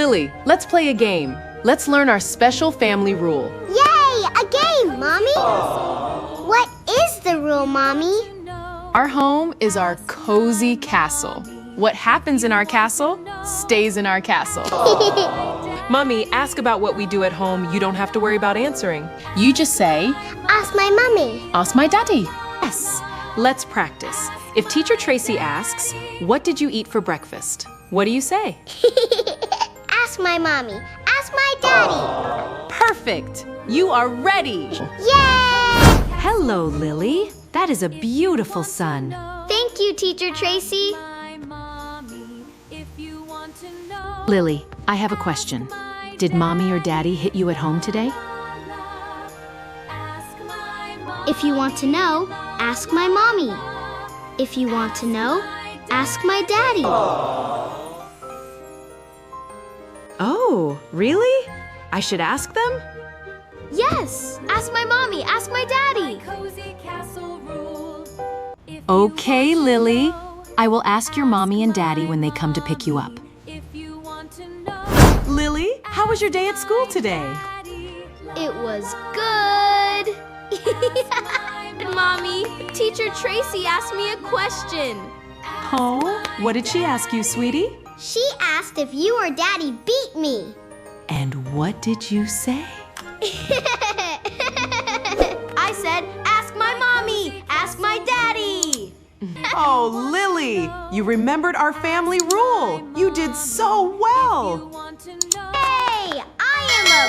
Lily, let's play a game. Let's learn our special family rule. Yay! A game, Mommy! What is the rule, Mommy? Our home is our cozy castle. What happens in our castle stays in our castle. Mummy, ask about what we do at home. You don't have to worry about answering. You just say, Ask my mommy. ask my daddy. Yes. Let's practice. If Teacher Tracy asks, what did you eat for breakfast? What do you say? Ask my mommy. Ask my daddy. Perfect. You are ready. Yay! Hello, Lily. That is a beautiful sun. Thank you, Teacher Tracy. Lily, I have a question. Did Mommy or Daddy hit you at home today? If you want to know, ask my mommy. If you want to know, ask my daddy. Oh, really? I should ask them? Yes, ask my mommy, ask my daddy. Okay, Lily. I will ask your Mommy and Daddy when they come to pick you up. Lily, how was your day at school today? It was good. Mommy, Teacher Tracy asked me a question. Oh, what did she ask you, sweetie? She asked if you or Daddy beat me. And what did you say? I said, ask my mommy, ask my daddy. Oh, Lily, you remembered our family rule. You did so well. Hey, I am a